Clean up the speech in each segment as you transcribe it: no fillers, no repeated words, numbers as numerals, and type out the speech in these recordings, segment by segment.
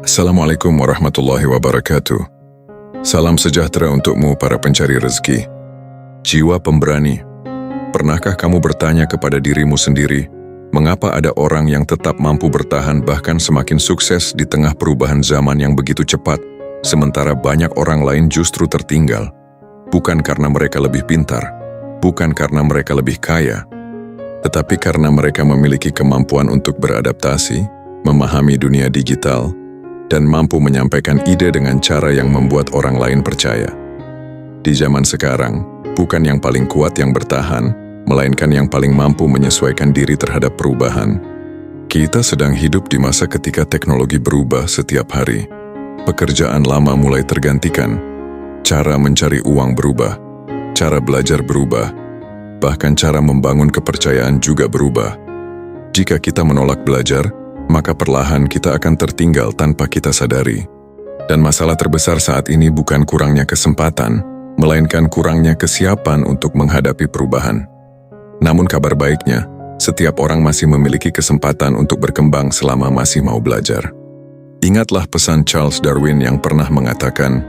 Assalamualaikum warahmatullahi wabarakatuh. Salam sejahtera untukmu para pencari rezeki. Jiwa pemberani. Pernahkah kamu bertanya kepada dirimu sendiri, mengapa ada orang yang tetap mampu bertahan bahkan semakin sukses di tengah perubahan zaman yang begitu cepat, sementara banyak orang lain justru tertinggal? Bukan karena mereka lebih pintar, bukan karena mereka lebih kaya, tetapi karena mereka memiliki kemampuan untuk beradaptasi, memahami dunia digital, dan mampu menyampaikan ide dengan cara yang membuat orang lain percaya. Di zaman sekarang, bukan yang paling kuat yang bertahan, melainkan yang paling mampu menyesuaikan diri terhadap perubahan. Kita sedang hidup di masa ketika teknologi berubah setiap hari. Pekerjaan lama mulai tergantikan, cara mencari uang berubah, cara belajar berubah, bahkan cara membangun kepercayaan juga berubah. Jika kita menolak belajar, maka perlahan kita akan tertinggal tanpa kita sadari. Dan masalah terbesar saat ini bukan kurangnya kesempatan, melainkan kurangnya kesiapan untuk menghadapi perubahan. Namun kabar baiknya, setiap orang masih memiliki kesempatan untuk berkembang selama masih mau belajar. Ingatlah pesan Charles Darwin yang pernah mengatakan,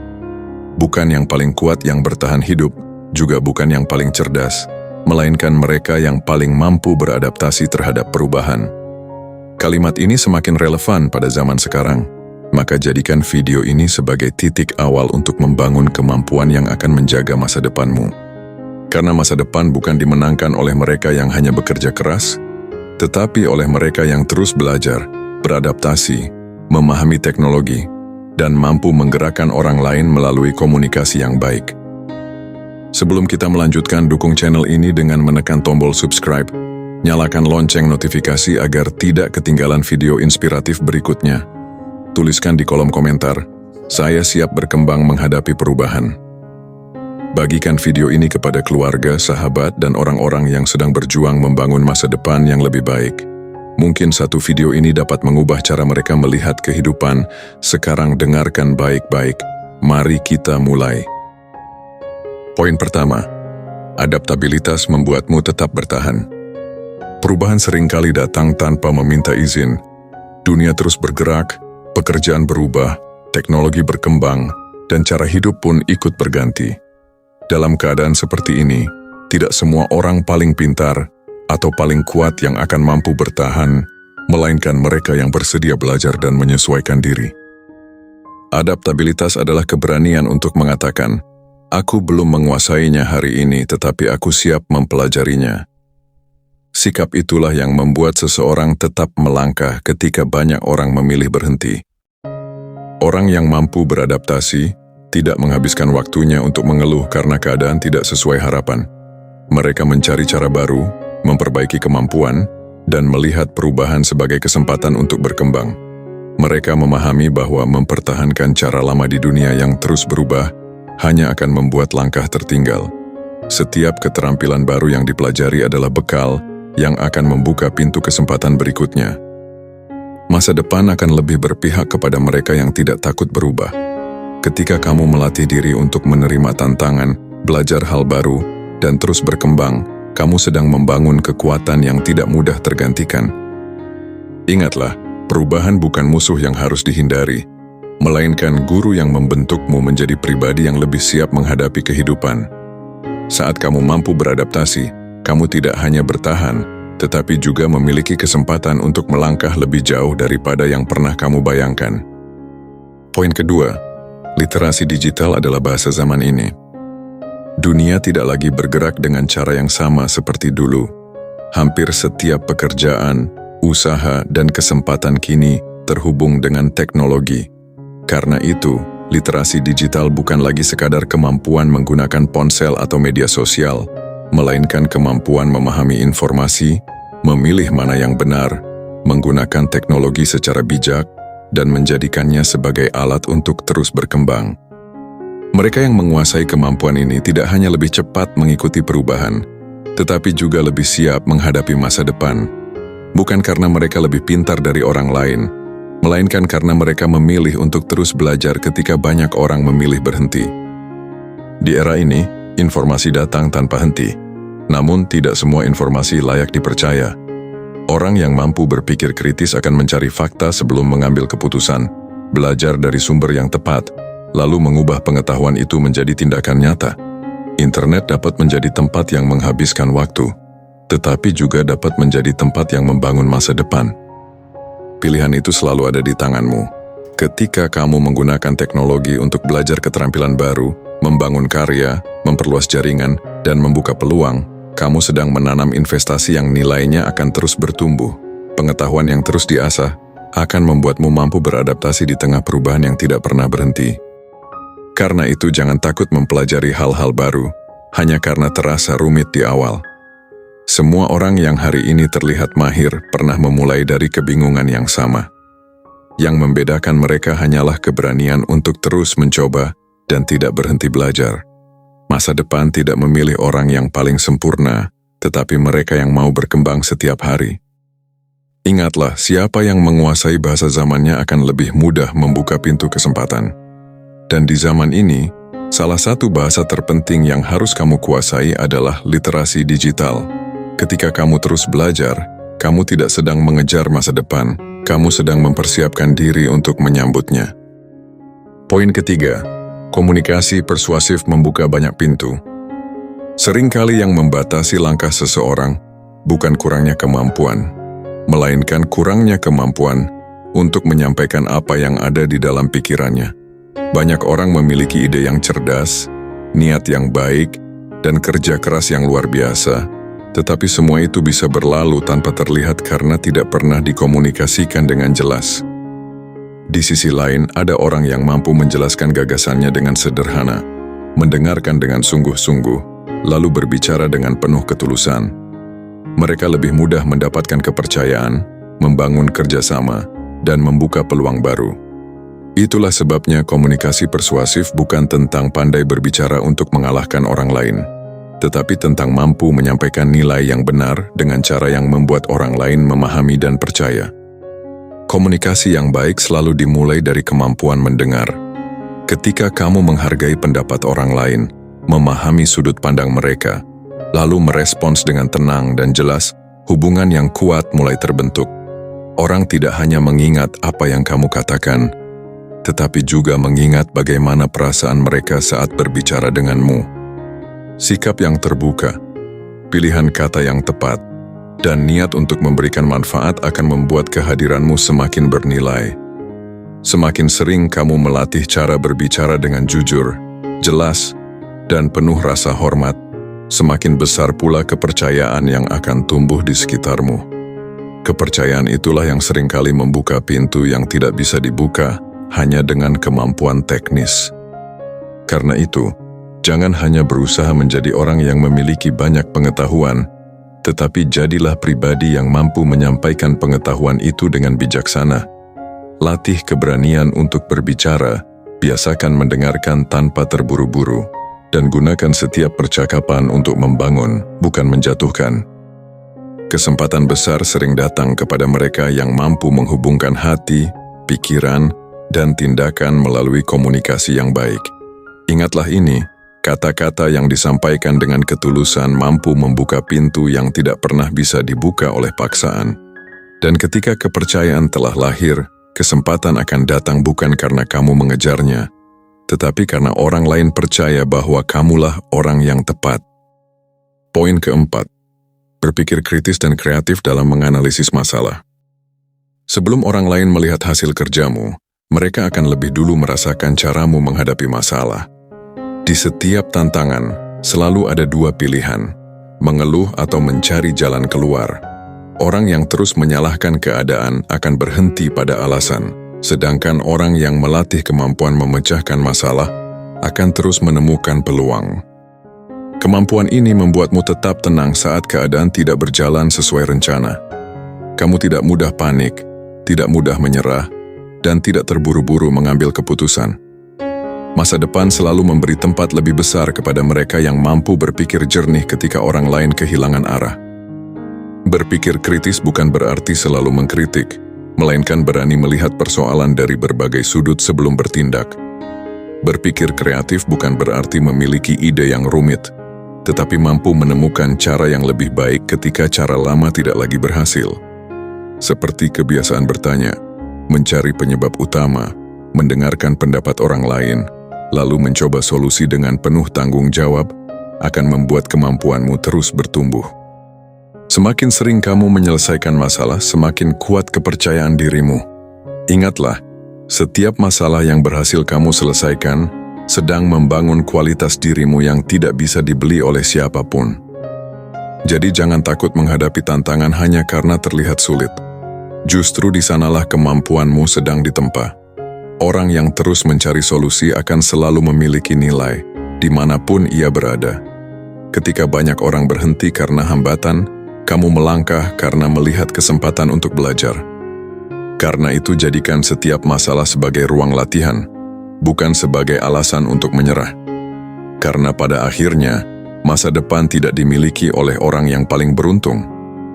bukan yang paling kuat yang bertahan hidup, juga bukan yang paling cerdas, melainkan mereka yang paling mampu beradaptasi terhadap perubahan. Kalimat ini semakin relevan pada zaman sekarang, maka jadikan video ini sebagai titik awal untuk membangun kemampuan yang akan menjaga masa depanmu. Karena masa depan bukan dimenangkan oleh mereka yang hanya bekerja keras, tetapi oleh mereka yang terus belajar, beradaptasi, memahami teknologi, dan mampu menggerakkan orang lain melalui komunikasi yang baik. Sebelum kita melanjutkan, dukung channel ini dengan menekan tombol subscribe. Nyalakan lonceng notifikasi agar tidak ketinggalan video inspiratif berikutnya. Tuliskan di kolom komentar, saya siap berkembang menghadapi perubahan. Bagikan video ini kepada keluarga, sahabat, dan orang-orang yang sedang berjuang membangun masa depan yang lebih baik. Mungkin satu video ini dapat mengubah cara mereka melihat kehidupan. Sekarang dengarkan baik-baik. Mari kita mulai. Poin pertama, adaptabilitas membuatmu tetap bertahan. Perubahan seringkali datang tanpa meminta izin. Dunia terus bergerak, pekerjaan berubah, teknologi berkembang, dan cara hidup pun ikut berganti. Dalam keadaan seperti ini, tidak semua orang paling pintar atau paling kuat yang akan mampu bertahan, melainkan mereka yang bersedia belajar dan menyesuaikan diri. Adaptabilitas adalah keberanian untuk mengatakan, aku belum menguasainya hari ini, tetapi aku siap mempelajarinya. Sikap itulah yang membuat seseorang tetap melangkah ketika banyak orang memilih berhenti. Orang yang mampu beradaptasi tidak menghabiskan waktunya untuk mengeluh karena keadaan tidak sesuai harapan. Mereka mencari cara baru, memperbaiki kemampuan, dan melihat perubahan sebagai kesempatan untuk berkembang. Mereka memahami bahwa mempertahankan cara lama di dunia yang terus berubah hanya akan membuat langkah tertinggal. Setiap keterampilan baru yang dipelajari adalah bekal yang akan membuka pintu kesempatan berikutnya. Masa depan akan lebih berpihak kepada mereka yang tidak takut berubah. Ketika kamu melatih diri untuk menerima tantangan, belajar hal baru, dan terus berkembang, kamu sedang membangun kekuatan yang tidak mudah tergantikan. Ingatlah, perubahan bukan musuh yang harus dihindari, melainkan guru yang membentukmu menjadi pribadi yang lebih siap menghadapi kehidupan. Saat kamu mampu beradaptasi, kamu tidak hanya bertahan, tetapi juga memiliki kesempatan untuk melangkah lebih jauh daripada yang pernah kamu bayangkan. Poin kedua, literasi digital adalah bahasa zaman ini. Dunia tidak lagi bergerak dengan cara yang sama seperti dulu. Hampir setiap pekerjaan, usaha, dan kesempatan kini terhubung dengan teknologi. Karena itu, literasi digital bukan lagi sekadar kemampuan menggunakan ponsel atau media sosial, melainkan kemampuan memahami informasi, memilih mana yang benar, menggunakan teknologi secara bijak, dan menjadikannya sebagai alat untuk terus berkembang. Mereka yang menguasai kemampuan ini tidak hanya lebih cepat mengikuti perubahan, tetapi juga lebih siap menghadapi masa depan. Bukan karena mereka lebih pintar dari orang lain, melainkan karena mereka memilih untuk terus belajar ketika banyak orang memilih berhenti. Di era ini, informasi datang tanpa henti, namun tidak semua informasi layak dipercaya. Orang yang mampu berpikir kritis akan mencari fakta sebelum mengambil keputusan, belajar dari sumber yang tepat, lalu mengubah pengetahuan itu menjadi tindakan nyata. Internet dapat menjadi tempat yang menghabiskan waktu, tetapi juga dapat menjadi tempat yang membangun masa depan. Pilihan itu selalu ada di tanganmu. Ketika kamu menggunakan teknologi untuk belajar keterampilan baru, membangun karya, memperluas jaringan, dan membuka peluang, kamu sedang menanam investasi yang nilainya akan terus bertumbuh. Pengetahuan yang terus diasah akan membuatmu mampu beradaptasi di tengah perubahan yang tidak pernah berhenti. Karena itu jangan takut mempelajari hal-hal baru, hanya karena terasa rumit di awal. Semua orang yang hari ini terlihat mahir pernah memulai dari kebingungan yang sama. Yang membedakan mereka hanyalah keberanian untuk terus mencoba dan tidak berhenti belajar. Masa depan tidak memilih orang yang paling sempurna, tetapi mereka yang mau berkembang setiap hari. Ingatlah, siapa yang menguasai bahasa zamannya akan lebih mudah membuka pintu kesempatan. Dan di zaman ini, salah satu bahasa terpenting yang harus kamu kuasai adalah literasi digital. Ketika kamu terus belajar, kamu tidak sedang mengejar masa depan, kamu sedang mempersiapkan diri untuk menyambutnya. Poin ketiga, komunikasi persuasif membuka banyak pintu. Seringkali yang membatasi langkah seseorang bukan kurangnya kemampuan, melainkan kurangnya kemampuan untuk menyampaikan apa yang ada di dalam pikirannya. Banyak orang memiliki ide yang cerdas, niat yang baik, dan kerja keras yang luar biasa, tetapi semua itu bisa berlalu tanpa terlihat karena tidak pernah dikomunikasikan dengan jelas. Di sisi lain, ada orang yang mampu menjelaskan gagasannya dengan sederhana, mendengarkan dengan sungguh-sungguh, lalu berbicara dengan penuh ketulusan. Mereka lebih mudah mendapatkan kepercayaan, membangun kerjasama, dan membuka peluang baru. Itulah sebabnya komunikasi persuasif bukan tentang pandai berbicara untuk mengalahkan orang lain, tetapi tentang mampu menyampaikan nilai yang benar dengan cara yang membuat orang lain memahami dan percaya. Komunikasi yang baik selalu dimulai dari kemampuan mendengar. Ketika kamu menghargai pendapat orang lain, memahami sudut pandang mereka, lalu merespons dengan tenang dan jelas, hubungan yang kuat mulai terbentuk. Orang tidak hanya mengingat apa yang kamu katakan, tetapi juga mengingat bagaimana perasaan mereka saat berbicara denganmu. Sikap yang terbuka, pilihan kata yang tepat, dan niat untuk memberikan manfaat akan membuat kehadiranmu semakin bernilai. Semakin sering kamu melatih cara berbicara dengan jujur, jelas, dan penuh rasa hormat, semakin besar pula kepercayaan yang akan tumbuh di sekitarmu. Kepercayaan itulah yang seringkali membuka pintu yang tidak bisa dibuka hanya dengan kemampuan teknis. Karena itu, jangan hanya berusaha menjadi orang yang memiliki banyak pengetahuan, tetapi jadilah pribadi yang mampu menyampaikan pengetahuan itu dengan bijaksana. Latih keberanian untuk berbicara, biasakan mendengarkan tanpa terburu-buru, dan gunakan setiap percakapan untuk membangun, bukan menjatuhkan. Kesempatan besar sering datang kepada mereka yang mampu menghubungkan hati, pikiran, dan tindakan melalui komunikasi yang baik. Ingatlah ini, kata-kata yang disampaikan dengan ketulusan mampu membuka pintu yang tidak pernah bisa dibuka oleh paksaan. Dan ketika kepercayaan telah lahir, kesempatan akan datang bukan karena kamu mengejarnya, tetapi karena orang lain percaya bahwa kamulah orang yang tepat. Poin keempat, berpikir kritis dan kreatif dalam menganalisis masalah. Sebelum orang lain melihat hasil kerjamu, mereka akan lebih dulu merasakan caramu menghadapi masalah. Di setiap tantangan, selalu ada dua pilihan, mengeluh atau mencari jalan keluar. Orang yang terus menyalahkan keadaan akan berhenti pada alasan, sedangkan orang yang melatih kemampuan memecahkan masalah akan terus menemukan peluang. Kemampuan ini membuatmu tetap tenang saat keadaan tidak berjalan sesuai rencana. Kamu tidak mudah panik, tidak mudah menyerah, dan tidak terburu-buru mengambil keputusan. Masa depan selalu memberi tempat lebih besar kepada mereka yang mampu berpikir jernih ketika orang lain kehilangan arah. Berpikir kritis bukan berarti selalu mengkritik, melainkan berani melihat persoalan dari berbagai sudut sebelum bertindak. Berpikir kreatif bukan berarti memiliki ide yang rumit, tetapi mampu menemukan cara yang lebih baik ketika cara lama tidak lagi berhasil. Seperti kebiasaan bertanya, mencari penyebab utama, mendengarkan pendapat orang lain, lalu mencoba solusi dengan penuh tanggung jawab, akan membuat kemampuanmu terus bertumbuh. Semakin sering kamu menyelesaikan masalah, semakin kuat kepercayaan dirimu. Ingatlah, setiap masalah yang berhasil kamu selesaikan sedang membangun kualitas dirimu yang tidak bisa dibeli oleh siapapun. Jadi jangan takut menghadapi tantangan hanya karena terlihat sulit. Justru di sanalah kemampuanmu sedang ditempa. Orang yang terus mencari solusi akan selalu memiliki nilai, dimanapun ia berada. Ketika banyak orang berhenti karena hambatan, kamu melangkah karena melihat kesempatan untuk belajar. Karena itu jadikan setiap masalah sebagai ruang latihan, bukan sebagai alasan untuk menyerah. Karena pada akhirnya, masa depan tidak dimiliki oleh orang yang paling beruntung,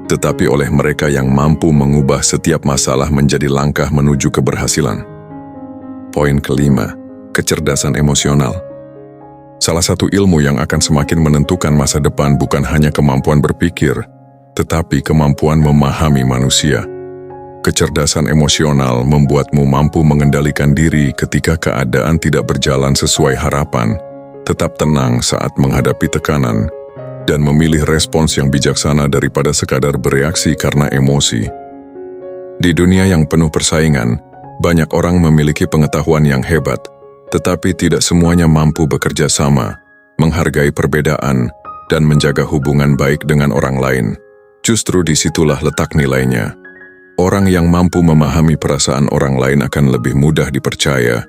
tetapi oleh mereka yang mampu mengubah setiap masalah menjadi langkah menuju keberhasilan. Poin kelima, kecerdasan emosional. Salah satu ilmu yang akan semakin menentukan masa depan bukan hanya kemampuan berpikir, tetapi kemampuan memahami manusia. Kecerdasan emosional membuatmu mampu mengendalikan diri ketika keadaan tidak berjalan sesuai harapan, tetap tenang saat menghadapi tekanan, dan memilih respons yang bijaksana daripada sekadar bereaksi karena emosi. Di dunia yang penuh persaingan, banyak orang memiliki pengetahuan yang hebat, tetapi tidak semuanya mampu bekerja sama, menghargai perbedaan, dan menjaga hubungan baik dengan orang lain. Justru disitulah letak nilainya. Orang yang mampu memahami perasaan orang lain akan lebih mudah dipercaya,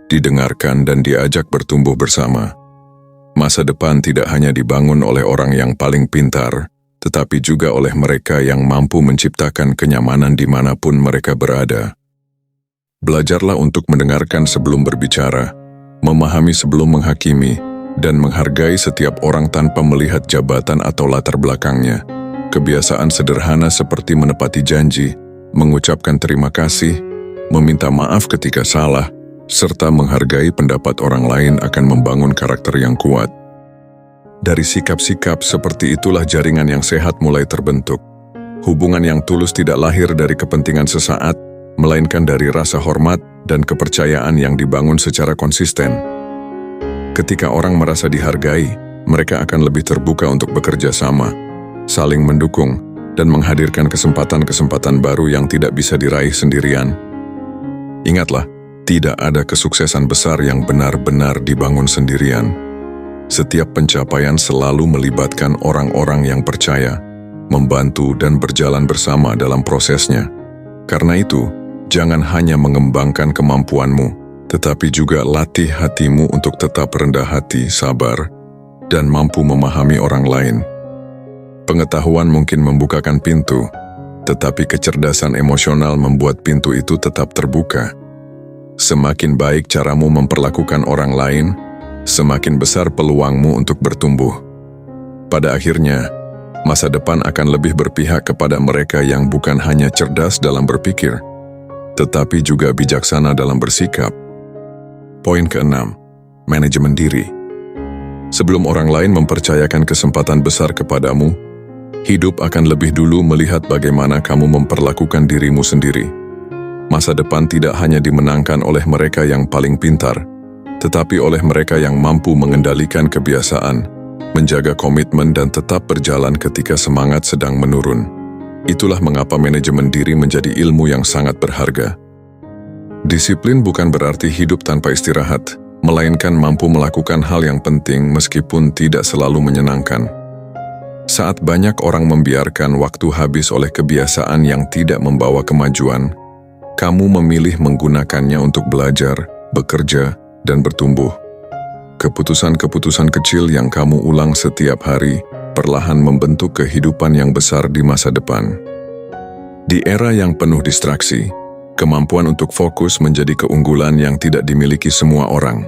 didengarkan, dan diajak bertumbuh bersama. Masa depan tidak hanya dibangun oleh orang yang paling pintar, tetapi juga oleh mereka yang mampu menciptakan kenyamanan dimanapun mereka berada. Belajarlah untuk mendengarkan sebelum berbicara, memahami sebelum menghakimi, dan menghargai setiap orang tanpa melihat jabatan atau latar belakangnya. Kebiasaan sederhana seperti menepati janji, mengucapkan terima kasih, meminta maaf ketika salah, serta menghargai pendapat orang lain akan membangun karakter yang kuat. Dari sikap-sikap seperti itulah jaringan yang sehat mulai terbentuk. Hubungan yang tulus tidak lahir dari kepentingan sesaat, melainkan dari rasa hormat dan kepercayaan yang dibangun secara konsisten. Ketika orang merasa dihargai, mereka akan lebih terbuka untuk bekerja sama, saling mendukung, dan menghadirkan kesempatan-kesempatan baru yang tidak bisa diraih sendirian. Ingatlah, tidak ada kesuksesan besar yang benar-benar dibangun sendirian. Setiap pencapaian selalu melibatkan orang-orang yang percaya, membantu, dan berjalan bersama dalam prosesnya. Karena itu, jangan hanya mengembangkan kemampuanmu, tetapi juga latih hatimu untuk tetap rendah hati, sabar, dan mampu memahami orang lain. Pengetahuan mungkin membukakan pintu, tetapi kecerdasan emosional membuat pintu itu tetap terbuka. Semakin baik caramu memperlakukan orang lain, semakin besar peluangmu untuk bertumbuh. Pada akhirnya, masa depan akan lebih berpihak kepada mereka yang bukan hanya cerdas dalam berpikir, tetapi juga bijaksana dalam bersikap. Poin keenam, manajemen diri. Sebelum orang lain mempercayakan kesempatan besar kepadamu, hidup akan lebih dulu melihat bagaimana kamu memperlakukan dirimu sendiri. Masa depan tidak hanya dimenangkan oleh mereka yang paling pintar, tetapi oleh mereka yang mampu mengendalikan kebiasaan, menjaga komitmen, dan tetap berjalan ketika semangat sedang menurun. Itulah mengapa manajemen diri menjadi ilmu yang sangat berharga. Disiplin bukan berarti hidup tanpa istirahat, melainkan mampu melakukan hal yang penting meskipun tidak selalu menyenangkan. Saat banyak orang membiarkan waktu habis oleh kebiasaan yang tidak membawa kemajuan, kamu memilih menggunakannya untuk belajar, bekerja, dan bertumbuh. Keputusan-keputusan kecil yang kamu ulang setiap hari perlahan membentuk kehidupan yang besar di masa depan. Di era yang penuh distraksi, kemampuan untuk fokus menjadi keunggulan yang tidak dimiliki semua orang.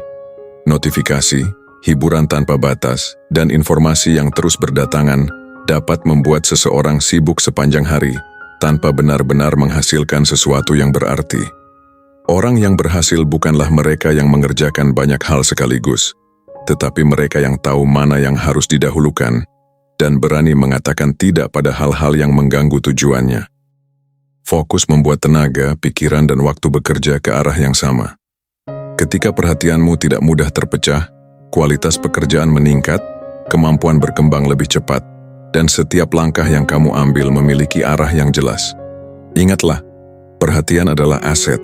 Notifikasi, hiburan tanpa batas, dan informasi yang terus berdatangan dapat membuat seseorang sibuk sepanjang hari tanpa benar-benar menghasilkan sesuatu yang berarti. Orang yang berhasil bukanlah mereka yang mengerjakan banyak hal sekaligus, tetapi mereka yang tahu mana yang harus didahulukan dan berani mengatakan tidak pada hal-hal yang mengganggu tujuannya. Fokus membuat tenaga, pikiran, dan waktu bekerja ke arah yang sama. Ketika perhatianmu tidak mudah terpecah, kualitas pekerjaan meningkat, kemampuan berkembang lebih cepat, dan setiap langkah yang kamu ambil memiliki arah yang jelas. Ingatlah, perhatian adalah aset.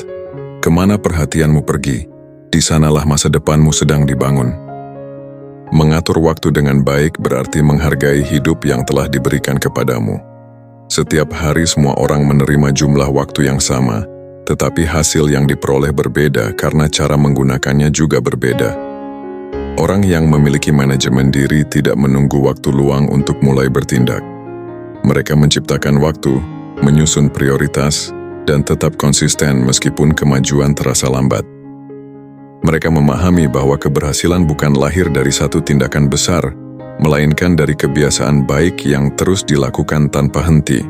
Kemana perhatianmu pergi, di sanalah masa depanmu sedang dibangun. Mengatur waktu dengan baik berarti menghargai hidup yang telah diberikan kepadamu. Setiap hari semua orang menerima jumlah waktu yang sama, tetapi hasil yang diperoleh berbeda karena cara menggunakannya juga berbeda. Orang yang memiliki manajemen diri tidak menunggu waktu luang untuk mulai bertindak. Mereka menciptakan waktu, menyusun prioritas, dan tetap konsisten meskipun kemajuan terasa lambat. Mereka memahami bahwa keberhasilan bukan lahir dari satu tindakan besar, melainkan dari kebiasaan baik yang terus dilakukan tanpa henti.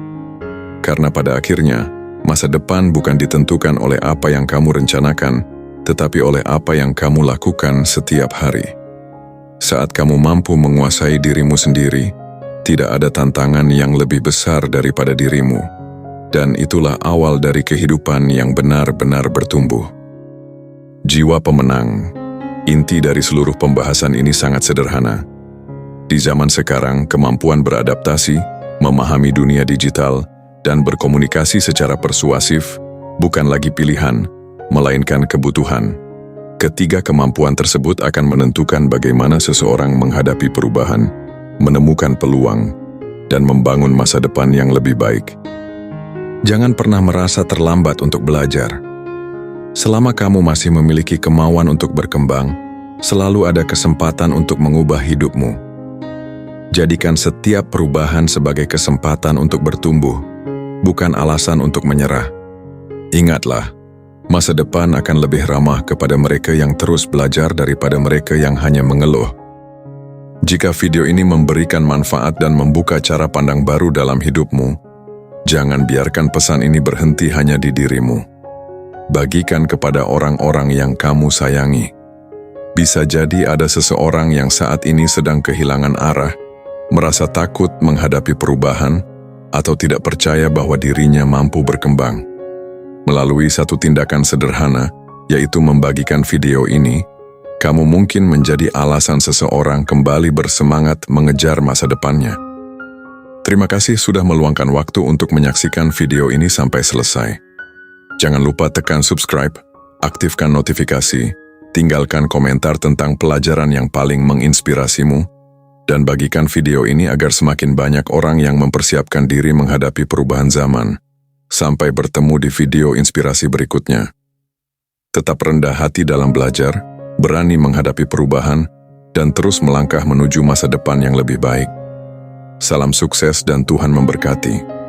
Karena pada akhirnya, masa depan bukan ditentukan oleh apa yang kamu rencanakan, tetapi oleh apa yang kamu lakukan setiap hari. Saat kamu mampu menguasai dirimu sendiri, tidak ada tantangan yang lebih besar daripada dirimu. Dan itulah awal dari kehidupan yang benar-benar bertumbuh. Jiwa pemenang. Inti dari seluruh pembahasan ini sangat sederhana. Di zaman sekarang, kemampuan beradaptasi, memahami dunia digital, dan berkomunikasi secara persuasif bukan lagi pilihan, melainkan kebutuhan. Ketiga kemampuan tersebut akan menentukan bagaimana seseorang menghadapi perubahan, menemukan peluang, dan membangun masa depan yang lebih baik. Jangan pernah merasa terlambat untuk belajar. Selama kamu masih memiliki kemauan untuk berkembang, selalu ada kesempatan untuk mengubah hidupmu. Jadikan setiap perubahan sebagai kesempatan untuk bertumbuh, bukan alasan untuk menyerah. Ingatlah, masa depan akan lebih ramah kepada mereka yang terus belajar daripada mereka yang hanya mengeluh. Jika video ini memberikan manfaat dan membuka cara pandang baru dalam hidupmu, jangan biarkan pesan ini berhenti hanya di dirimu. Bagikan kepada orang-orang yang kamu sayangi. Bisa jadi ada seseorang yang saat ini sedang kehilangan arah, merasa takut menghadapi perubahan, atau tidak percaya bahwa dirinya mampu berkembang. Melalui satu tindakan sederhana, yaitu membagikan video ini, kamu mungkin menjadi alasan seseorang kembali bersemangat mengejar masa depannya. Terima kasih sudah meluangkan waktu untuk menyaksikan video ini sampai selesai. Jangan lupa tekan subscribe, aktifkan notifikasi, tinggalkan komentar tentang pelajaran yang paling menginspirasimu, dan bagikan video ini agar semakin banyak orang yang mempersiapkan diri menghadapi perubahan zaman. Sampai bertemu di video inspirasi berikutnya. Tetap rendah hati dalam belajar, berani menghadapi perubahan, dan terus melangkah menuju masa depan yang lebih baik. Salam sukses dan Tuhan memberkati.